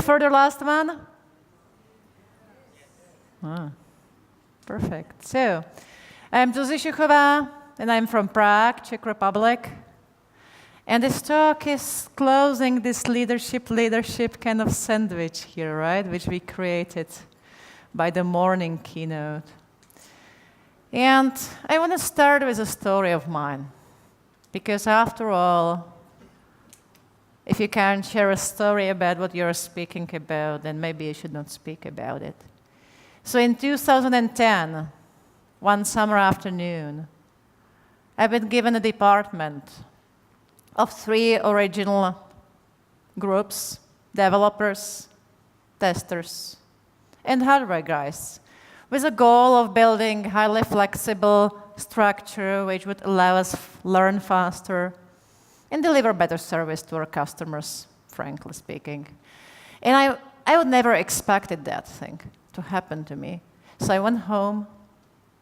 for the last one? Ah, perfect. So, I'm ZUZI, and I'm from Prague, Czech Republic. And this talk is closing this leadership kind of sandwich here, right? Which we created by the morning keynote. And I want to start with a story of mine. Because after all, if you can't share a story about what you're speaking about, then maybe you should not speak about it. So in 2010, one summer afternoon, I've been given a department of 3 original groups: developers, testers, and hardware guys, with a goal of building a highly flexible structure which would allow us learn faster and deliver better service to our customers, frankly speaking. And I would never expected that thing to happen to me. So I went home,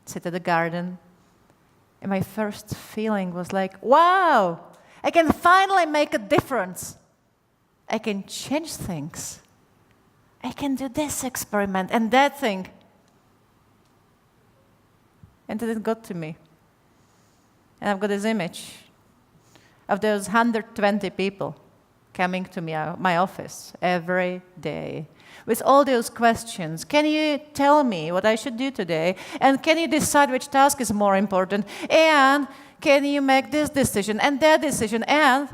sit in the garden, and my first feeling was like, wow, I can finally make a difference. I can change things. I can do this experiment and that thing. And then it got to me. And I've got this image of those 120 people coming to my office every day with all those questions. Can you tell me what I should do today? And can you decide which task is more important? And can you make this decision and that decision? And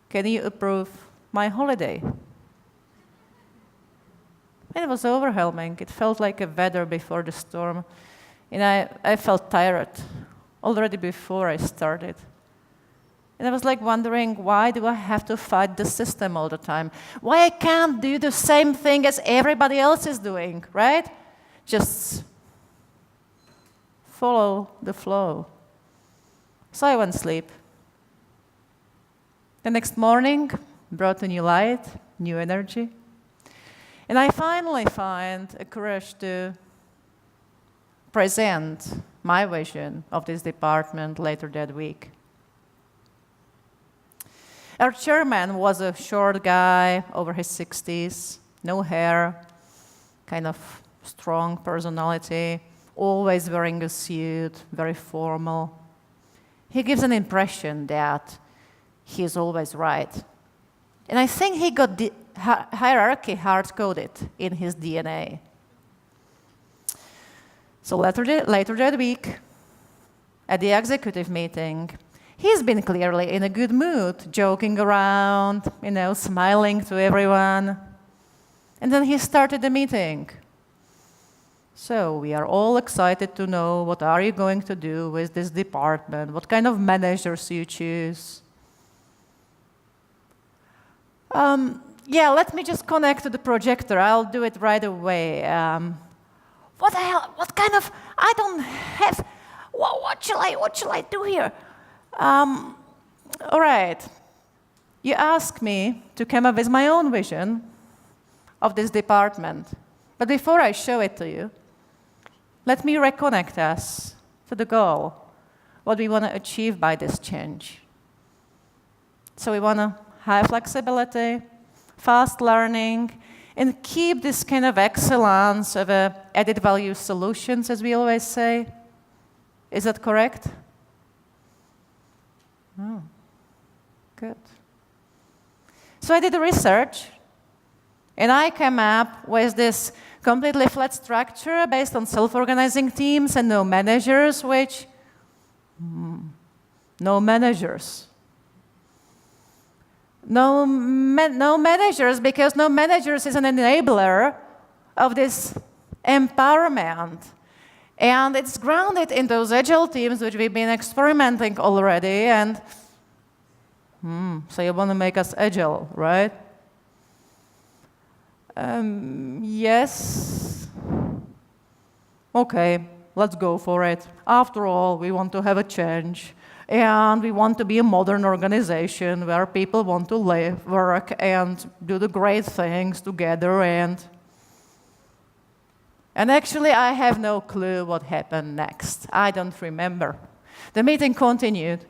can you approve my holiday? And it was overwhelming. It felt like a weather before the storm. And I felt tired already before I started. And I was like wondering, why do I have to fight the system all the time? Why I can't do the same thing as everybody else is doing, right? Just follow the flow. So I went to sleep. The next morning brought a new light, new energy. And I finally find a courage to present my vision of this department later that week. Our chairman was a short guy, over his 60s, no hair, kind of strong personality, always wearing a suit, very formal. He gives an impression that he is always right. And I think he got the hierarchy hard-coded in his DNA. So later that week, at the executive meeting, he's been clearly in a good mood, joking around, smiling to everyone. And then he started the meeting. So we are all excited to know, what are you going to do with this department? What kind of managers you choose? Yeah, let me just connect to the projector. I'll do it right away. What the hell? What kind of? I don't have. What shall I do here? All right. You asked me to come up with my own vision of this department. But before I show it to you, let me reconnect us to the goal, what we want to achieve by this change. So we want to high flexibility, fast learning, and keep this kind of excellence of added value solutions, as we always say. Is that correct? Oh, good. So I did the research, and I came up with this completely flat structure based on self-organizing teams and no managers, which, no managers. No managers, because no managers is an enabler of this empowerment. And it's grounded in those Agile teams which we've been experimenting already. And so you want to make us Agile, right? Yes. OK, let's go for it. After all, we want to have a change. And we want to be a modern organization where people want to live, work, and do the great things together. And actually, I have no clue what happened next. I don't remember. The meeting continued,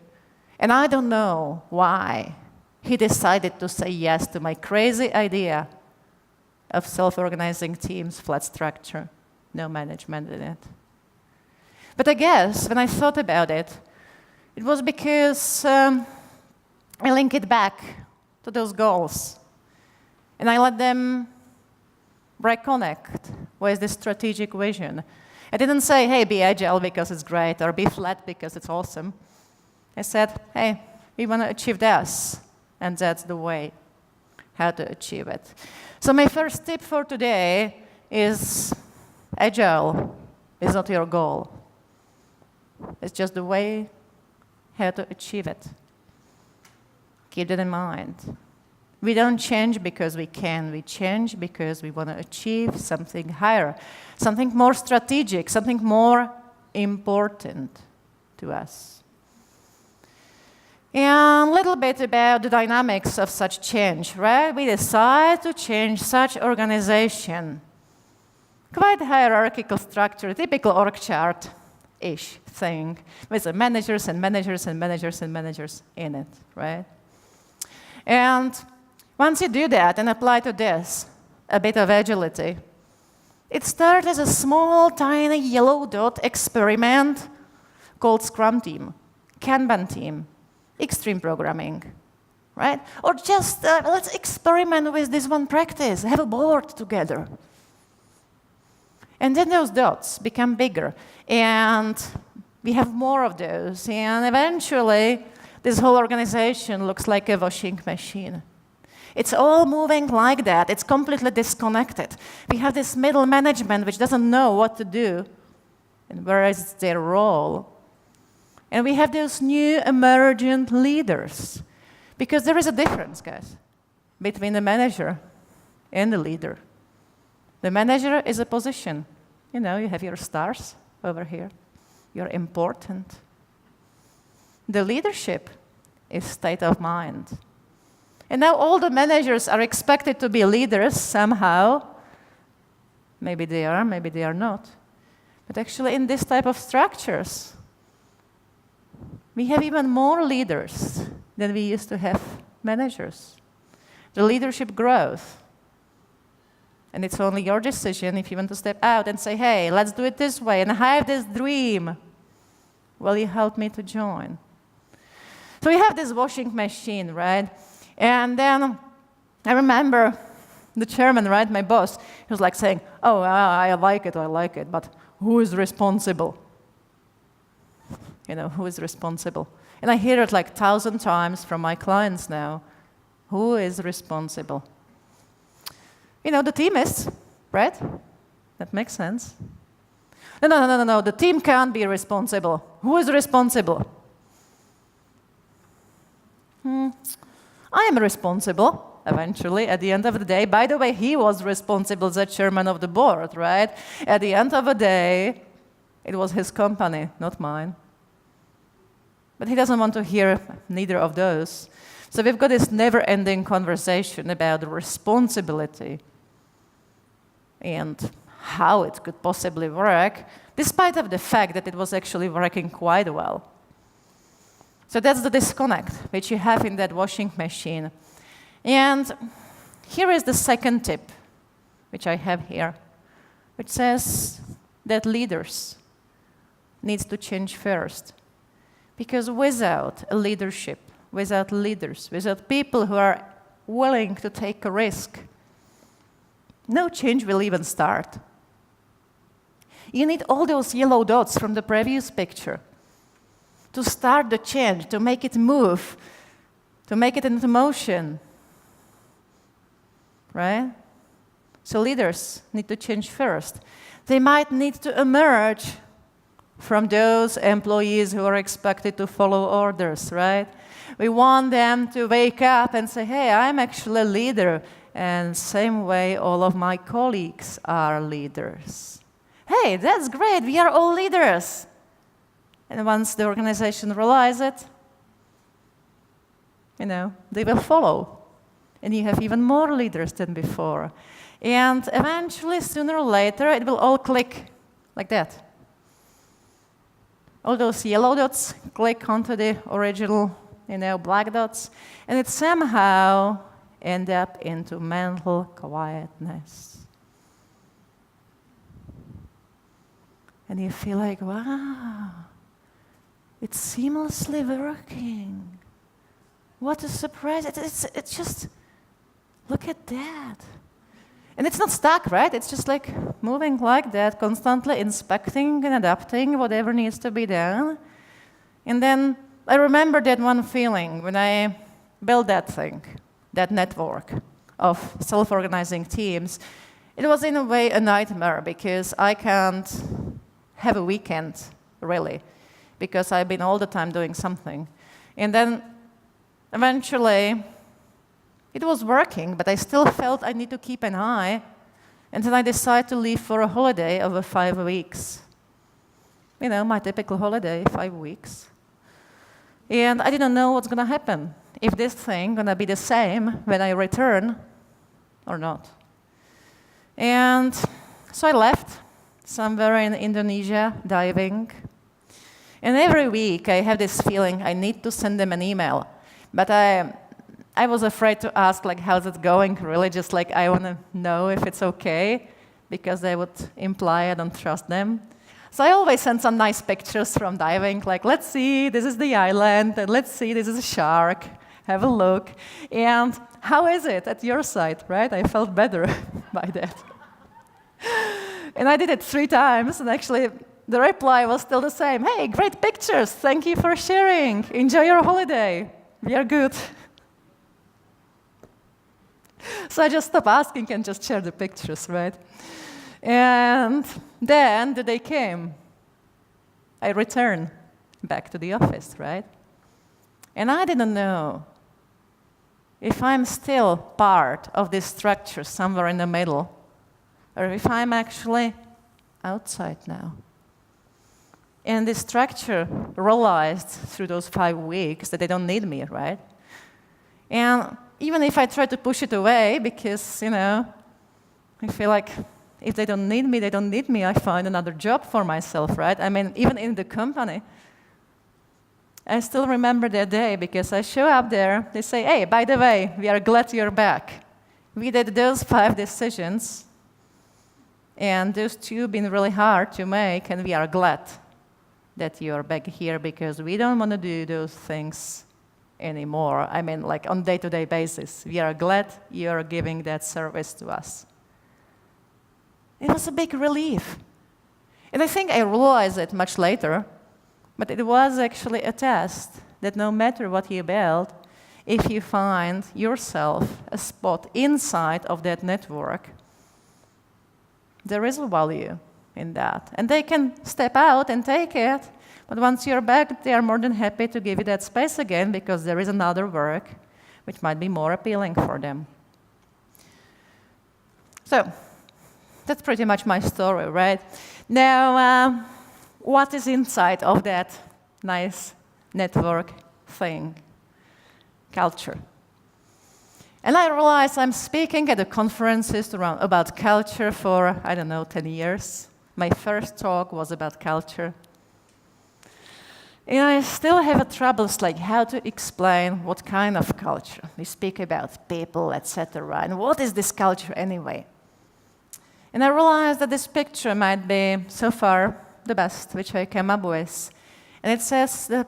and I don't know why he decided to say yes to my crazy idea of self-organizing teams, flat structure, no management in it. But I guess when I thought about it, it was because I link it back to those goals. And I let them reconnect with the strategic vision. I didn't say, hey, be agile because it's great, or be flat because it's awesome. I said, hey, we want to achieve this, and that's the way how to achieve it. So my first tip for today is agile is not your goal. It's just the way how to achieve it. Keep that in mind. We don't change because we can. We change because we want to achieve something higher, something more strategic, something more important to us. And a little bit about the dynamics of such change, right? We decide to change such organization. Quite hierarchical structure, typical org chart-ish thing, with the managers and managers and managers and managers in it, right? And once you do that and apply to this a bit of agility, it starts as a small, tiny yellow dot experiment called Scrum team, Kanban team, extreme programming, right? Or just let's experiment with this one practice, have a board together. And then those dots become bigger, and we have more of those, and eventually this whole organization looks like a washing machine. It's all moving like that. It's completely disconnected. We have this middle management which doesn't know what to do and where is their role. And we have those new emergent leaders. Because there is a difference, guys, between the manager and the leader. The manager is a position. You know, you have your stars over here. You're important. The leadership is state of mind. And now all the managers are expected to be leaders somehow. Maybe they are not. But actually in this type of structures, we have even more leaders than we used to have managers. The leadership grows. And it's only your decision if you want to step out and say, hey, let's do it this way, and I have this dream. Will you help me to join? So we have this washing machine, right? And then I remember the chairman, right, my boss, he was like saying, oh, I like it, but who is responsible? You know, who is responsible? And I hear it like 1,000 times from my clients now. Who is responsible? You know, the team is, right? That makes sense. No, the team can't be responsible. Who is responsible? I am responsible, eventually, at the end of the day. By the way, he was responsible as the chairman of the board, right? At the end of the day, it was his company, not mine. But he doesn't want to hear neither of those. So we've got this never-ending conversation about responsibility and how it could possibly work, despite of the fact that it was actually working quite well. So that's the disconnect which you have in that washing machine. And here is the second tip, which I have here, which says that leaders need to change first. Because without a leadership, without leaders, without people who are willing to take a risk, no change will even start. You need all those yellow dots from the previous picture to start the change, to make it move, to make it into motion, right? So leaders need to change first. They might need to emerge from those employees who are expected to follow orders, right? We want them to wake up and say, hey, I'm actually a leader, and same way all of my colleagues are leaders. Hey, that's great, we are all leaders. And once the organization realizes it, you know, they will follow. And you have even more leaders than before. And eventually, sooner or later, it will all click like that. All those yellow dots click onto the original, you know, black dots. And it somehow end up into mental quietness. And you feel like, wow, it's seamlessly working. What a surprise. It's just, look at that. And it's not stuck, right? It's just like moving like that, constantly inspecting and adapting whatever needs to be done. And then I remember that one feeling when I built that thing, that network of self-organizing teams. It was in a way a nightmare because I can't have a weekend, really, because I've been all the time doing something. And then eventually, it was working, but I still felt I need to keep an eye. And then I decided to leave for a holiday over 5 weeks. You know, my typical holiday, 5 weeks. And I didn't know what's going to happen, if this thing going to be the same when I return or not. And so I left somewhere in Indonesia, diving. And every week I have this feeling I need to send them an email. But I was afraid to ask, like, how's it going, really? Just like, I want to know if it's okay, because they would imply I don't trust them. So I always send some nice pictures from diving, like, let's see, this is the island, and let's see, this is a shark, have a look. And how is it at your side, right? I felt better by that. And I did it 3 times, and actually the reply was still the same. Hey, great pictures, thank you for sharing. Enjoy your holiday, we are good. So I just stopped asking and just shared the pictures, right? And then the day came. I returned back to the office, right? And I didn't know if I'm still part of this structure somewhere in the middle, or if I'm actually outside now. And this structure realized through those 5 weeks that they don't need me, right? And even if I try to push it away, because, you know, I feel like if they don't need me, they don't need me, I find another job for myself, right? I mean, even in the company. I still remember that day, because I show up there, they say, hey, by the way, we are glad you're back. We did those 5 decisions, and those 2 have been really hard to make, and we are glad that you're back here, because we don't want to do those things anymore. I mean, like on day-to-day basis. We are glad you're giving that service to us. It was a big relief. And I think I realized it much later, but it was actually a test that no matter what you build, if you find yourself a spot inside of that network, there is a value in that. And they can step out and take it, but once you're back, they are more than happy to give you that space again, because there is another work which might be more appealing for them. So that's pretty much my story, right? Now, what is inside of that nice network thing? Culture. And I realized I'm speaking at the conferences about culture for, I don't know, 10 years. My first talk was about culture. And I still have troubles like how to explain what kind of culture. We speak about people, etc. And what is this culture anyway? And I realized that this picture might be, so far, the best which I came up with. And it says that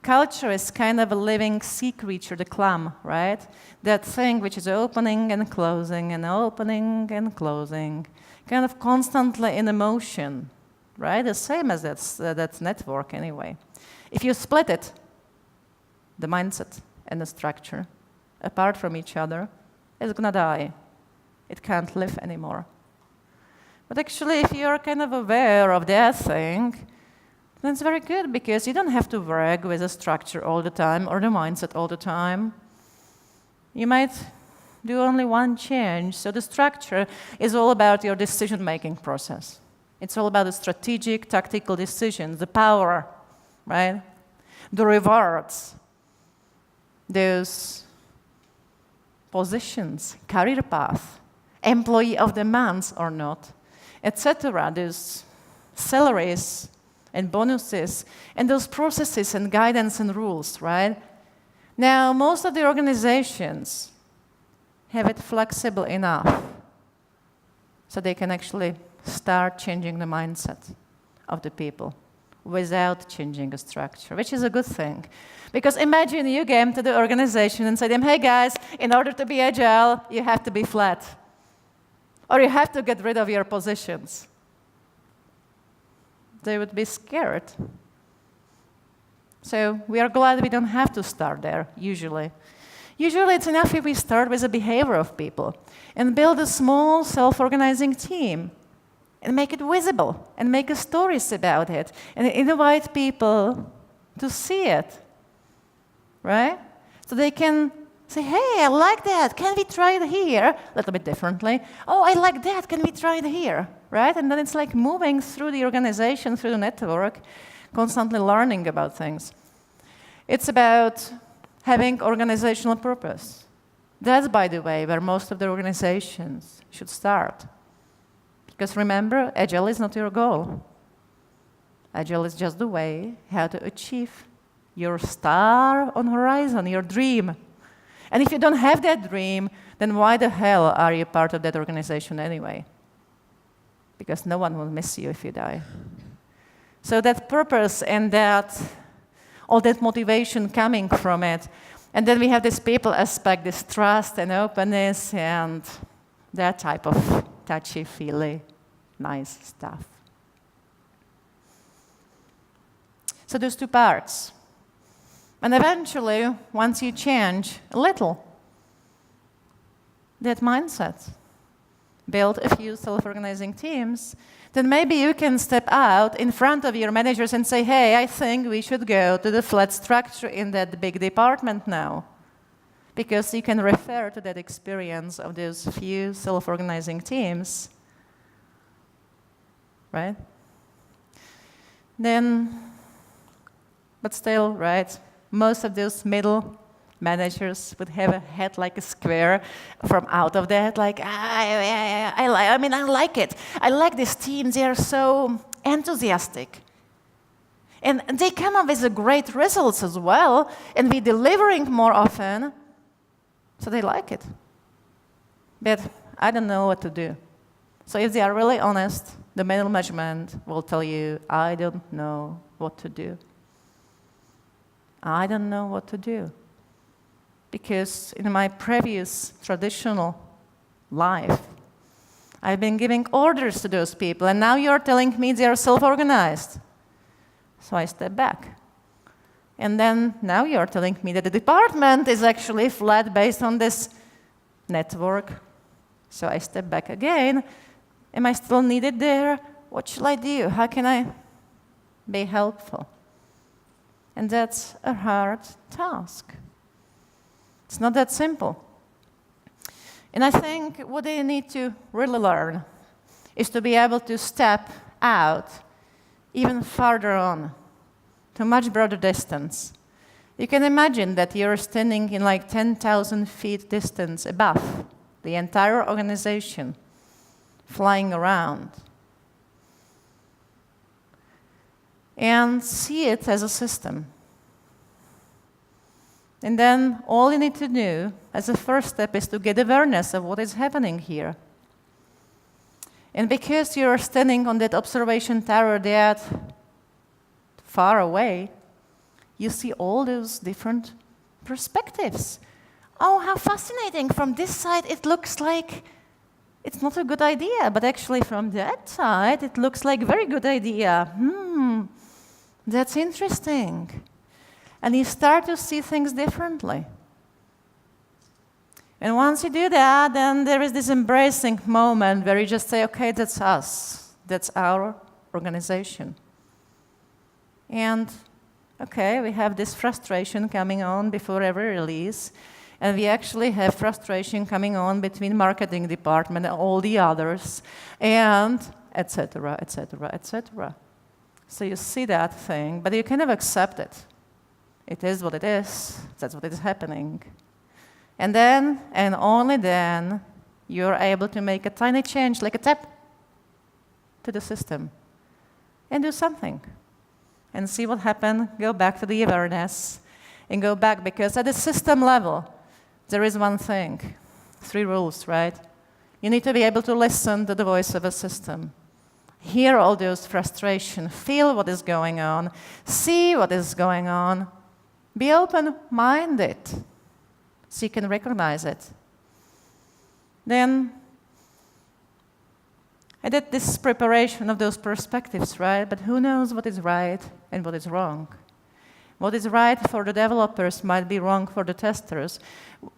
culture is kind of a living sea creature, the clam, right? That thing which is opening and closing and opening and closing, kind of constantly in motion, right? The same as that network anyway. If you split it, the mindset and the structure, apart from each other, it's going to die. It can't live anymore. But actually, if you're kind of aware of that thing, then it's very good, because you don't have to work with the structure all the time or the mindset all the time. You might do only one change. So the structure is all about your decision-making process. It's all about the strategic, tactical decisions, the power, right? The rewards, those positions, career path, employee of the month or not, etc. Those salaries and bonuses, and those processes and guidance and rules, right? Now, most of the organizations have it flexible enough so they can actually start changing the mindset of the people without changing the structure, which is a good thing. Because imagine you came to the organization and said to them, hey guys, in order to be agile, you have to be flat. Or you have to get rid of your positions. They would be scared. So we are glad we don't have to start there, usually. Usually it's enough if we start with the behavior of people and build a small self-organizing team and make it visible and make stories about it and invite people to see it, right? So they can say, hey, I like that. Can we try it here? A little bit differently. Oh, I like that. Can we try it here? Right? And then it's like moving through the organization, through the network, constantly learning about things. It's about having organizational purpose. That's, by the way, where most of the organizations should start. Because remember, Agile is not your goal. Agile is just the way how to achieve your star on horizon, your dream. And if you don't have that dream, then why the hell are you part of that organization anyway? Because no one will miss you if you die. So that purpose and all that motivation coming from it. And then we have this people aspect, this trust and openness and that type of touchy-feely, nice stuff. So those two parts. And eventually, once you change a little that mindset, build a few self-organizing teams, then maybe you can step out in front of your managers and say, hey, I think we should go to the flat structure in that big department now. Because you can refer to that experience of those few self-organizing teams, right? Then, but still, right, most of those middle managers would have a head like a square from out of that, like, I like it. I like this team. They are so enthusiastic. And they come up with great results as well, and we're delivering more often, so they like it. But I don't know what to do. So if they are really honest, the middle management will tell you, I don't know what to do. I don't know what to do. Because in my previous traditional life, I've been giving orders to those people, and now you're telling me they are self-organized. So I step back. And then now you're telling me that the department is actually flat based on this network. So I step back again. Am I still needed there? What shall I do? How can I be helpful? And that's a hard task. It's not that simple. And I think what they need to really learn is to be able to step out even farther on, to much broader distance. You can imagine that you're standing in like 10,000 feet distance above the entire organization, flying around. And see it as a system. And then all you need to do as a first step is to get awareness of what is happening here. And because you're standing on that observation tower that far away, you see all those different perspectives. Oh, how fascinating. From this side, it looks like it's not a good idea, but actually from that side, it looks like a very good idea. That's interesting. And you start to see things differently. And once you do that, then there is this embracing moment where you just say, okay, that's us. That's our organization. And, okay, we have this frustration coming on before every release. And we actually have frustration coming on between marketing department and all the others, and et cetera, et cetera, et cetera. So you see that thing, but you kind of accept it. It is what it is. That's what is happening. And then, and only then, you're able to make a tiny change, like a tap to the system, and do something. And see what happened, go back to the awareness, and go back, because at the system level, there is one thing. 3 rules, right? You need to be able to listen to the voice of a system, hear all those frustrations, feel what is going on, see what is going on, be open-minded so you can recognize it. Then I did this preparation of those perspectives, right? But who knows what is right and what is wrong? What is right for the developers might be wrong for the testers,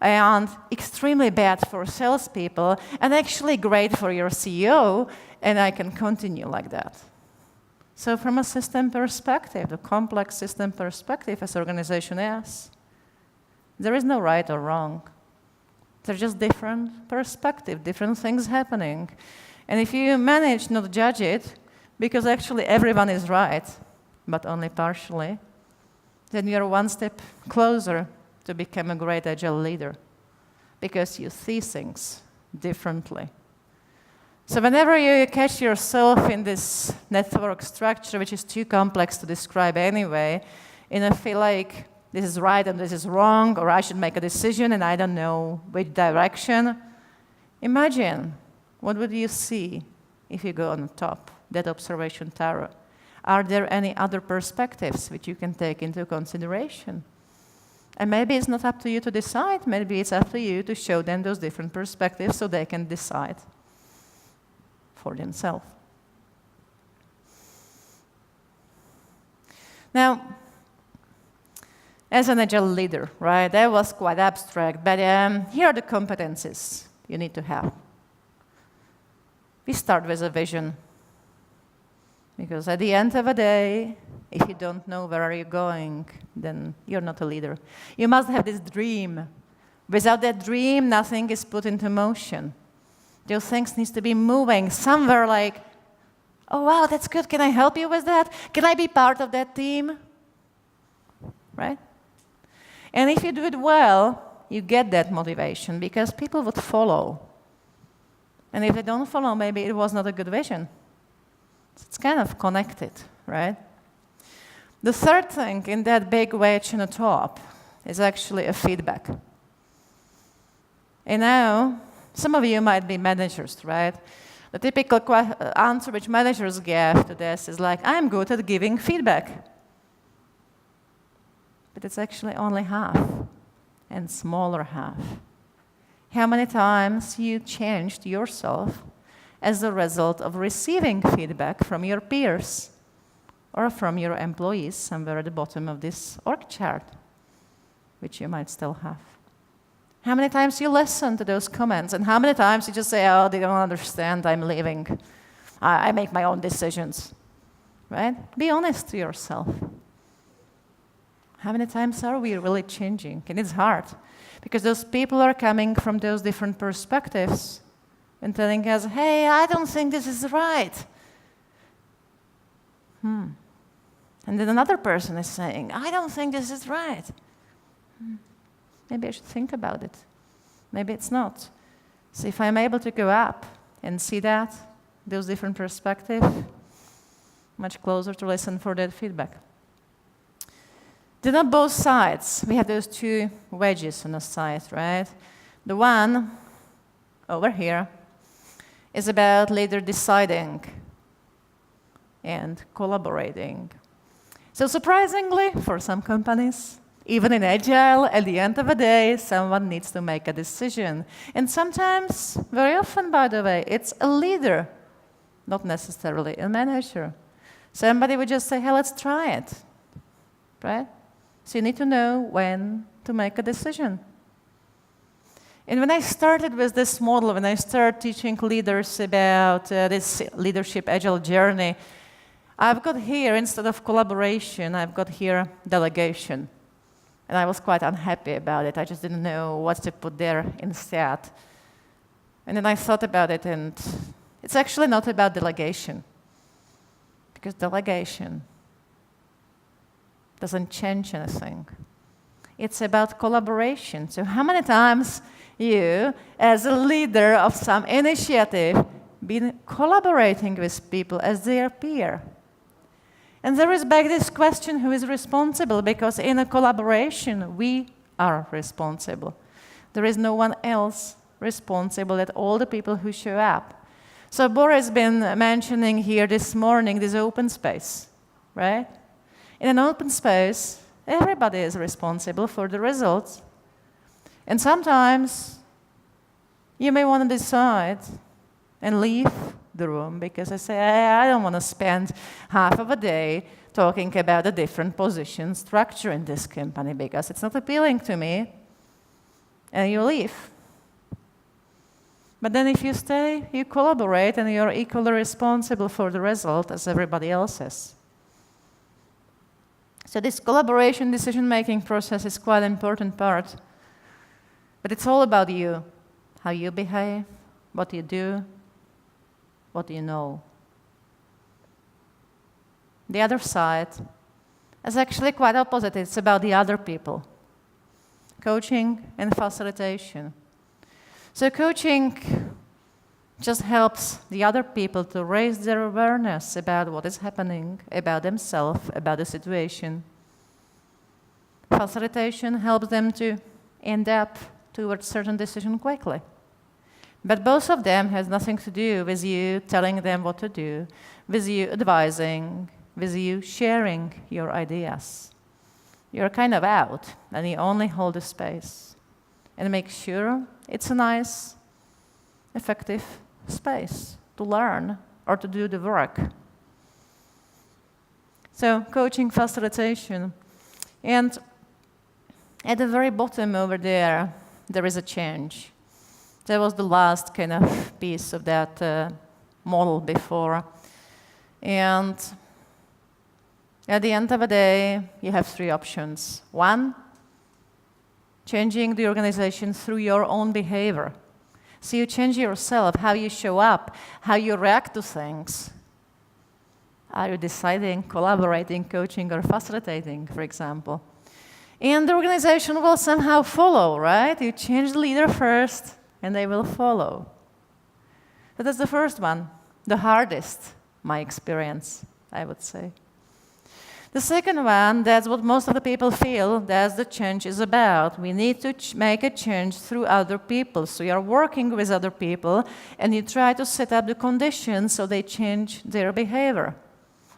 and extremely bad for salespeople, and actually great for your CEO, and I can continue like that. So from a system perspective, the complex system perspective as organization is, there is no right or wrong. They're just different perspectives, different things happening. And if you manage not to judge it, because actually everyone is right, but only partially, then you're one step closer to become a great Agile leader, because you see things differently. So whenever you catch yourself in this network structure, which is too complex to describe anyway, and I feel like this is right and this is wrong, or I should make a decision and I don't know which direction, imagine what would you see if you go on top, that observation tower? Are there any other perspectives which you can take into consideration? And maybe it's not up to you to decide. Maybe it's up to you to show them those different perspectives so they can decide for themselves. Now, as an Agile leader, right, that was quite abstract, but here are the competencies you need to have. We start with a vision. Because at the end of the day, if you don't know where are you going, then you're not a leader. You must have this dream. Without that dream, nothing is put into motion. Those things need to be moving somewhere like, oh, wow, that's good. Can I help you with that? Can I be part of that team? Right? And if you do it well, you get that motivation because people would follow. And if they don't follow, maybe it was not a good vision. It's kind of connected, right? The third thing in that big wedge on the top is actually a feedback. And now, some of you might be managers, right? The typical answer which managers give to this is like, I'm good at giving feedback. But it's actually only half, and smaller half. How many times you changed yourself as a result of receiving feedback from your peers or from your employees somewhere at the bottom of this org chart, which you might still have. How many times you listen to those comments, and how many times you just say, oh, they don't understand, I'm leaving. I make my own decisions, right? Be honest to yourself. How many times are we really changing? And it's hard, because those people are coming from those different perspectives and telling us, hey, I don't think this is right. And then another person is saying, I don't think this is right. Maybe I should think about it. Maybe it's not. So if I'm able to go up and see that, those different perspectives, much closer to listen for that feedback. Then on both sides, we have those 2 wedges on the side, right? The one over here is about leader deciding and collaborating. So surprisingly, for some companies, even in Agile, at the end of the day, someone needs to make a decision. And sometimes, very often, by the way, it's a leader, not necessarily a manager. Somebody would just say, hey, let's try it, right? So you need to know when to make a decision. And when I started with this model, when I started teaching leaders about this leadership Agile journey, I've got here, instead of collaboration, I've got here delegation. And I was quite unhappy about it. I just didn't know what to put there instead. And then I thought about it, and it's actually not about delegation. Because delegation doesn't change anything. It's about collaboration. So how many times you, as a leader of some initiative, been collaborating with people as their peer? And there is back this question, who is responsible? Because in a collaboration, we are responsible. There is no one else responsible at all the people who show up. So Boris has been mentioning here this morning this open space, right? In an open space, everybody is responsible for the results. And sometimes you may want to decide and leave the room because I say, I don't want to spend half of a day talking about the different position structure in this company because it's not appealing to me, and you leave. But then if you stay, you collaborate, and you're equally responsible for the result as everybody else is. So this collaboration decision-making process is quite an important part. But it's all about you, how you behave, what you do, what you know. The other side is actually quite opposite. It's about the other people. Coaching and facilitation. So coaching just helps the other people to raise their awareness about what is happening, about themselves, about the situation. Facilitation helps them to end up towards certain decision quickly. But both of them has nothing to do with you telling them what to do, with you advising, with you sharing your ideas. You're kind of out, and you only hold the space. And make sure it's a nice, effective space to learn or to do the work. So, coaching, facilitation. And at the very bottom over there is a change. That was the last kind of piece of that model before. And at the end of the day, you have three options. One, changing the organization through your own behavior. So you change yourself, how you show up, how you react to things. Are you deciding, collaborating, coaching, or facilitating, for example? And the organization will somehow follow, right? You change the leader first, and they will follow. So that's the first one, the hardest, my experience, I would say. The second one, that's what most of the people feel, that's the change is about. We need to make a change through other people. So you're working with other people, and you try to set up the conditions so they change their behavior.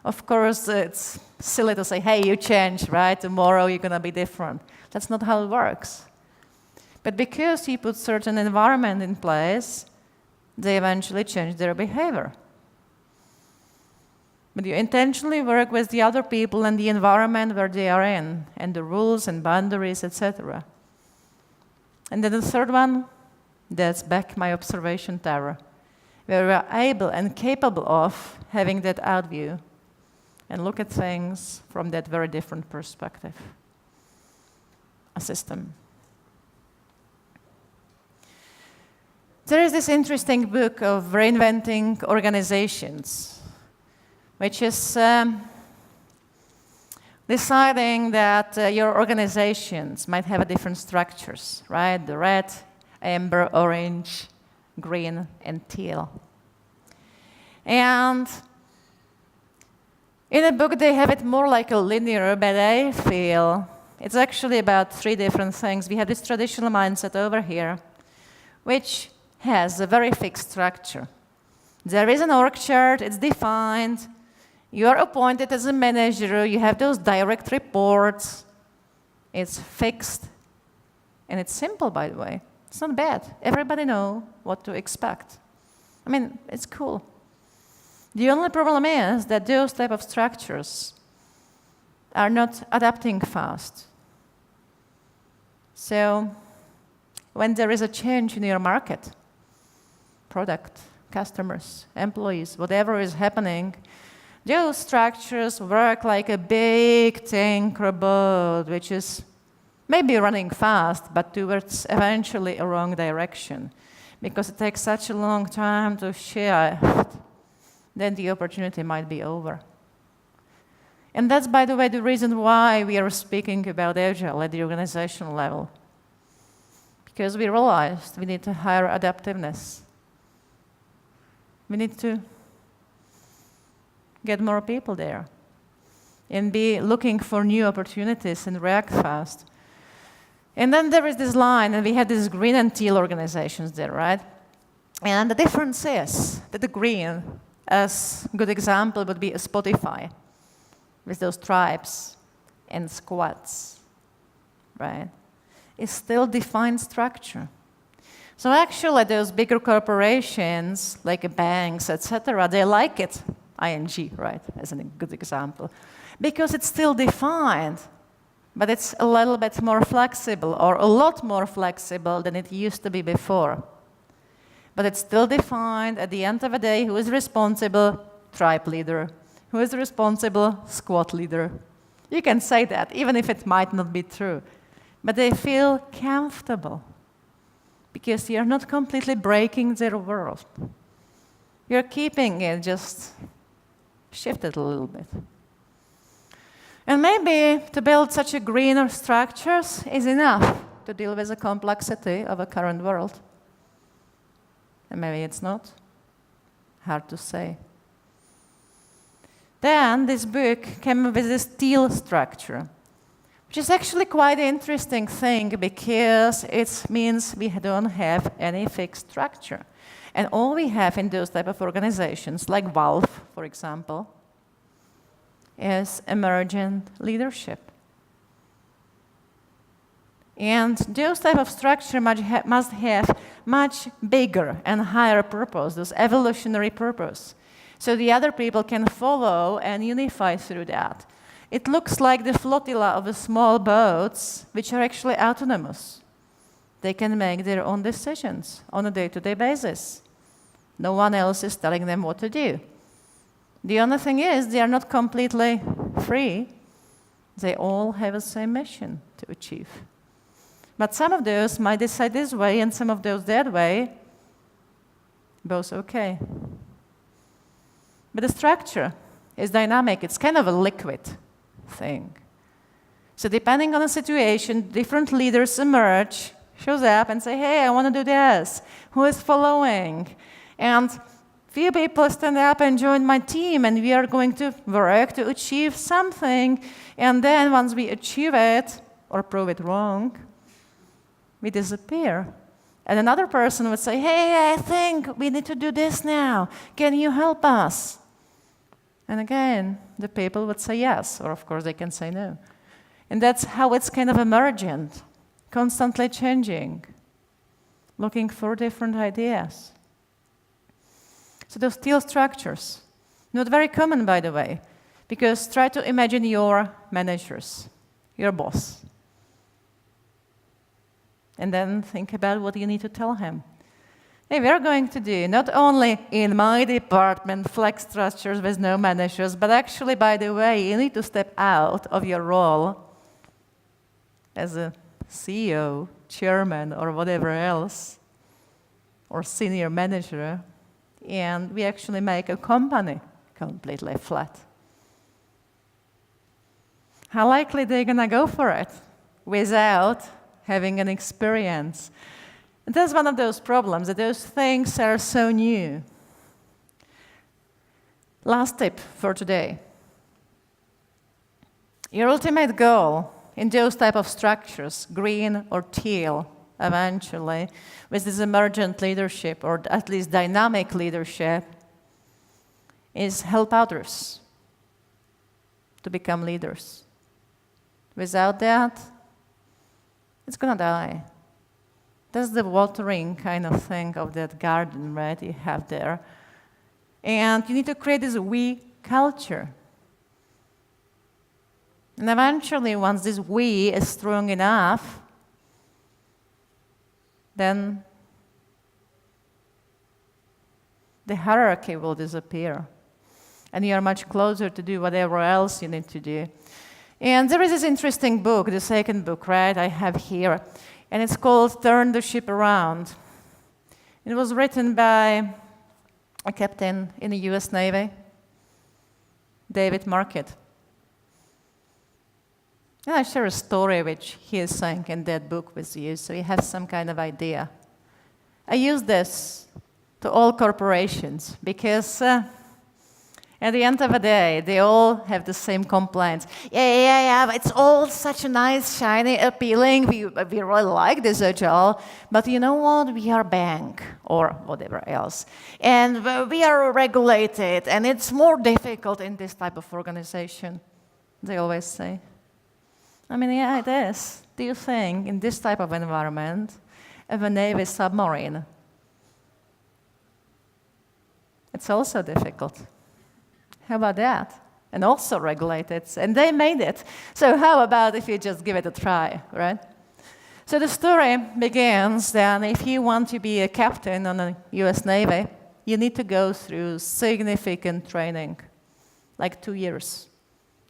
Of course, it's silly to say, hey, you change, right? Tomorrow you're going to be different. That's not how it works. But because you put certain environment in place, they eventually change their behavior. But you intentionally work with the other people and the environment where they are in, and the rules and boundaries, etc. And then the third one, that's back my observation tower, where we are able and capable of having that out view and look at things from that very different perspective. A system. There is this interesting book of reinventing organizations, which is deciding that your organizations might have different structures, right? The red, amber, orange, green, and teal. And in the book, they have it more like a linear, but I feel it's actually about three different things. We have this traditional mindset over here, which has a very fixed structure. There is an org chart, it's defined. You are appointed as a manager, you have those direct reports. It's fixed, and it's simple, by the way. It's not bad. Everybody knows what to expect. I mean, it's cool. The only problem is that those type of structures are not adapting fast. So when there is a change in your market, product, customers, employees, whatever is happening, those structures work like a big tank robot, which is maybe running fast, but towards eventually a wrong direction. Because it takes such a long time to shift, then the opportunity might be over. And that's, by the way, the reason why we are speaking about Agile at the organizational level. Because we realized we need to hire adaptiveness. We need to get more people there and be looking for new opportunities and react fast. And then there is this line, and we have these green and teal organizations there, right? And the difference is that the green, as a good example, would be a Spotify with those tribes and squads, right? It's still defined structure. So actually, those bigger corporations, like banks, etc., they like it, ING, right, as a good example, because it's still defined, but it's a little bit more flexible, or a lot more flexible than it used to be before. But it's still defined at the end of the day who is responsible, tribe leader, who is responsible, squad leader. You can say that, even if it might not be true. But they feel comfortable because you're not completely breaking their world. You're keeping it just shifted a little bit. And maybe to build such a greener structures is enough to deal with the complexity of a current world. And maybe it's not. Hard to say. Then this book came up with this teal structure, which is actually quite an interesting thing because it means we don't have any fixed structure. And all we have in those type of organizations, like Valve, for example, is emergent leadership. And those type of structure must have much bigger and higher purpose, those evolutionary purpose. So the other people can follow and unify through that. It looks like the flotilla of the small boats, which are actually autonomous. They can make their own decisions on a day-to-day basis. No one else is telling them what to do. The only thing is they are not completely free. They all have the same mission to achieve. But some of those might decide this way and some of those that way. Both okay. But the structure is dynamic. It's kind of a liquid thing. So depending on the situation, different leaders emerge, shows up and say, hey, I want to do this. Who is following? And few people stand up and join my team, and we are going to work to achieve something. And then once we achieve it, or prove it wrong, we disappear. And another person would say, hey, I think we need to do this now. Can you help us? And again, the people would say yes, or of course they can say no. And that's how it's kind of emergent, constantly changing, looking for different ideas. So those teal structures, not very common, by the way, because try to imagine your managers, your boss. And then think about what you need to tell him. Hey, we're going to do not only in my department flex structures with no managers, but actually, by the way, you need to step out of your role as a CEO, chairman, or whatever else, or senior manager, and we actually make a company completely flat. How likely they're going to go for it without having an experience? And that's one of those problems, that those things are so new. Last tip for today. Your ultimate goal in those type of structures, green or teal, eventually, with this emergent leadership, or at least dynamic leadership, is help others to become leaders. Without that, it's going to die. That's the watering kind of thing of that garden, right, you have there. And you need to create this we culture. And eventually, once this we is strong enough, then the hierarchy will disappear. And you are much closer to do whatever else you need to do. And there is this interesting book, the second book, right, I have here. And it's called Turn the Ship Around. It was written by a captain in the US Navy, David Marquette. And I share a story which he is saying in that book with you, so you have some kind of idea. I use this to all corporations because At the end of the day, they all have the same complaints. Yeah, it's all such a nice, shiny, appealing. We really like this Agile, but you know what? We are a bank or whatever else. And we are regulated, and it's more difficult in this type of organization, they always say. I mean, yeah, it is. Do you think in this type of environment, of a Navy submarine, it's also difficult? How about that? And also regulated, and they made it. So how about if you just give it a try, right? So the story begins that if you want to be a captain on the US Navy, you need to go through significant training, like 2 years,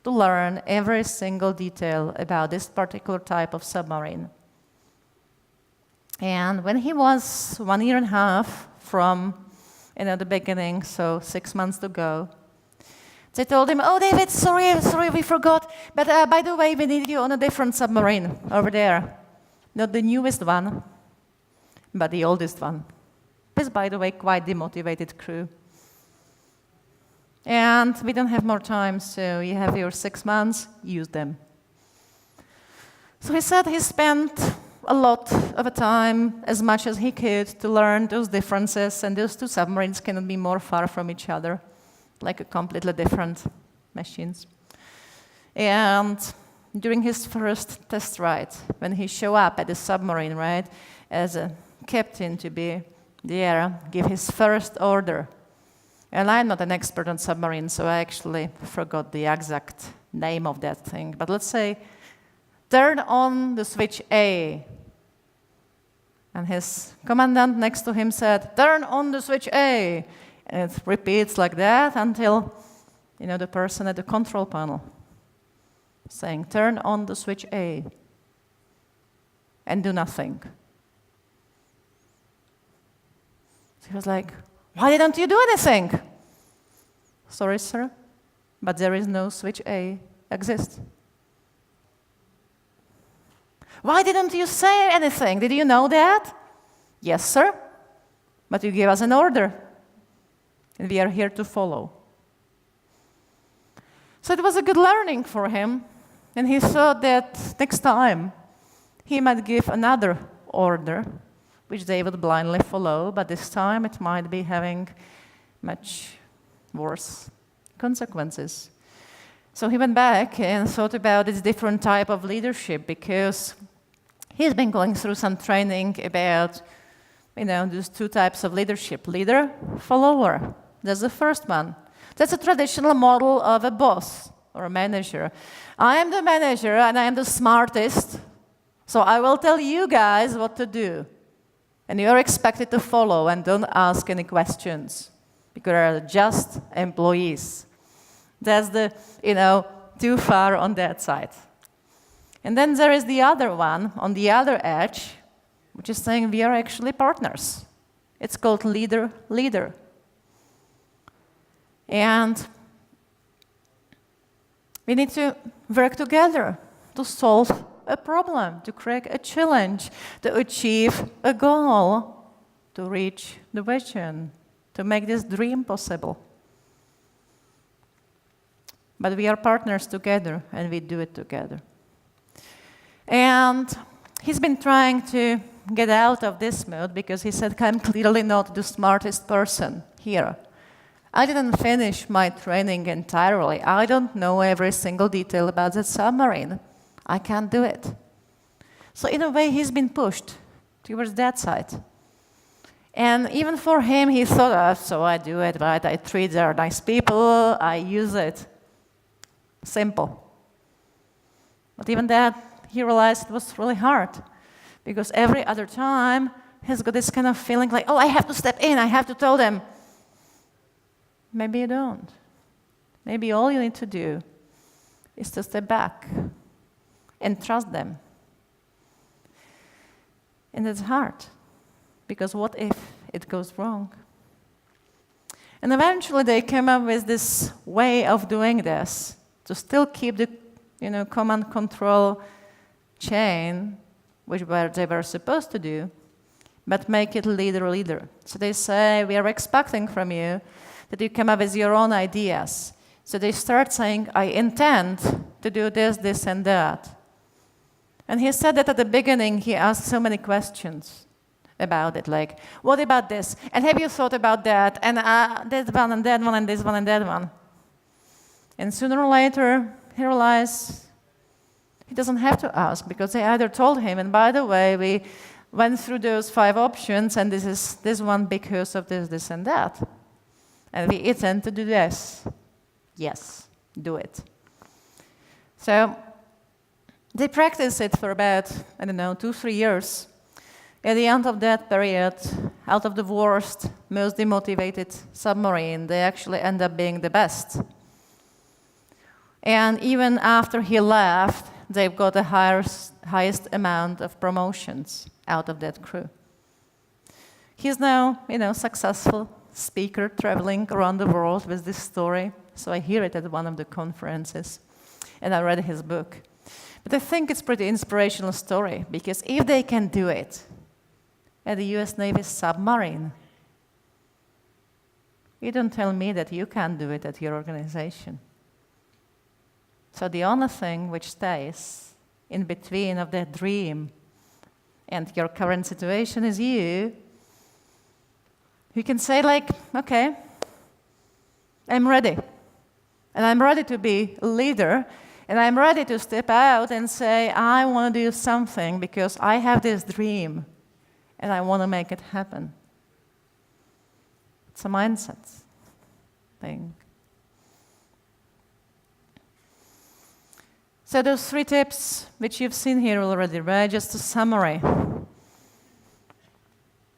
to learn every single detail about this particular type of submarine. And when he was 1.5 years from the beginning, so 6 months to go, they told him, oh, David, sorry, we forgot. But by the way, we need you on a different submarine over there. Not the newest one, but the oldest one. With, by the way, quite demotivated crew. And we don't have more time, so you have your 6 months, use them. So he said he spent a lot of time, as much as he could, to learn those differences, and those two submarines cannot be more far from each other, like a completely different machines. And during his first test ride, when he showed up at the submarine, right, as a captain to be there, give his first order. And I'm not an expert on submarines, so I actually forgot the exact name of that thing. But let's say, turn on the switch A. And his commandant next to him said, turn on the switch A. And it repeats like that until, the person at the control panel saying, turn on the switch A and do nothing. So he was like, why didn't you do anything? Sorry, sir, but there is no switch A exists. Why didn't you say anything? Did you know that? Yes, sir, but you gave us an order. And we are here to follow. So it was a good learning for him. And he thought that next time he might give another order, which they would blindly follow, but this time it might be having much worse consequences. So he went back and thought about this different type of leadership, because he's been going through some training about those two types of leadership, leader, follower. That's the first one. That's a traditional model of a boss or a manager. I am the manager and I am the smartest, so I will tell you guys what to do. And you're expected to follow and don't ask any questions, because you're just employees. That's the, too far on that side. And then there is the other one on the other edge, which is saying we are actually partners. It's called leader. And we need to work together to solve a problem, to crack a challenge, to achieve a goal, to reach the vision, to make this dream possible. But we are partners together, and we do it together. And he's been trying to get out of this mode, because he said, I'm clearly not the smartest person here. I didn't finish my training entirely. I don't know every single detail about the submarine. I can't do it. So in a way, he's been pushed towards that side. And even for him, he thought, so I do it, right? I treat their nice people, I use it. Simple. But even that, he realized it was really hard, because every other time, he's got this kind of feeling like, oh, I have to step in, I have to tell them. Maybe you don't. Maybe all you need to do is to step back and trust them. And it's hard, because what if it goes wrong? And eventually they came up with this way of doing this, to still keep the command control chain, which they were supposed to do, but make it leader. So they say, we are expecting from you that you come up with your own ideas. So they start saying, I intend to do this, this, and that. And he said that at the beginning, he asked so many questions about it, like, what about this? And have you thought about that? And that one, and that one, and this one, and that one. And sooner or later, he realized he doesn't have to ask, because they either told him, and by the way, we went through those 5 options, and this is this one because of this, this, and that. And we intend to do this. Yes, do it. So they practiced it for about, 2-3 years. At the end of that period, out of the worst, most demotivated submarine, they actually end up being the best. And even after he left, they've got the highest amount of promotions out of that crew. He's now, successful speaker traveling around the world with this story. So I hear it at one of the conferences, and I read his book. But I think it's a pretty inspirational story, because if they can do it at the US Navy submarine, you don't tell me that you can't do it at your organization. So the only thing which stays in between of that dream and your current situation is you. You can say like, okay, I'm ready. And I'm ready to be a leader. And I'm ready to step out and say, I want to do something because I have this dream and I want to make it happen. It's a mindset thing. So those 3 tips, which you've seen here already, right? Just a summary.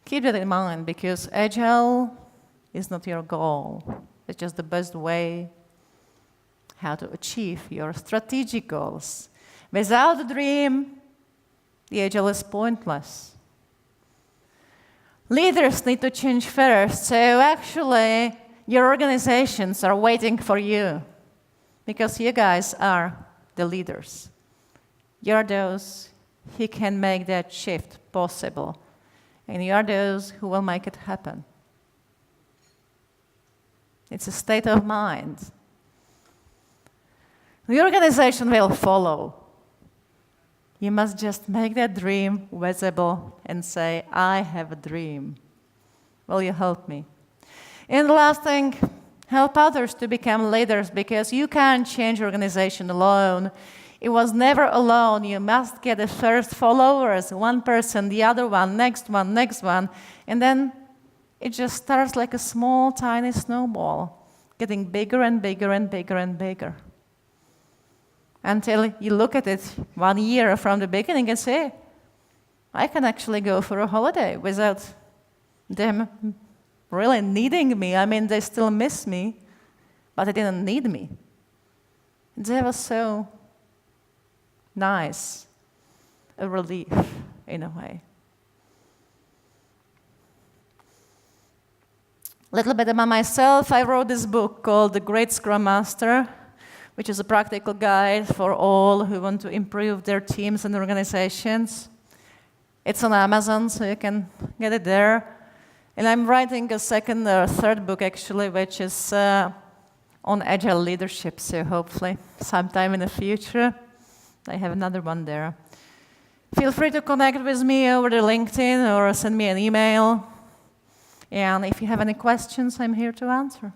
Keep that in mind, because Agile is not your goal. It's just the best way how to achieve your strategic goals. Without the dream, the Agile is pointless. Leaders need to change first, so actually your organizations are waiting for you, because you guys are the leaders. You're those who can make that shift possible, and you are those who will make it happen. It's a state of mind. The organization will follow. You must just make that dream visible and say, I have a dream. Will you help me? And the last thing, help others to become leaders, because you can't change your organization alone. It was never alone. You must get the first followers, one person, the other one, next one, and then it just starts like a small, tiny snowball, getting bigger and bigger and bigger and bigger. Until you look at it 1 year from the beginning and say, I can actually go for a holiday without them really needing me. I mean, they still miss me, but they didn't need me. That was so nice, a relief in a way. A little bit about myself. I wrote this book called The Great Scrum Master, which is a practical guide for all who want to improve their teams and organizations. It's on Amazon, so you can get it there. And I'm writing a second or third book, actually, which is on Agile leadership, so hopefully sometime in the future I have another one there. Feel free to connect with me over the LinkedIn or send me an email. And if you have any questions, I'm here to answer.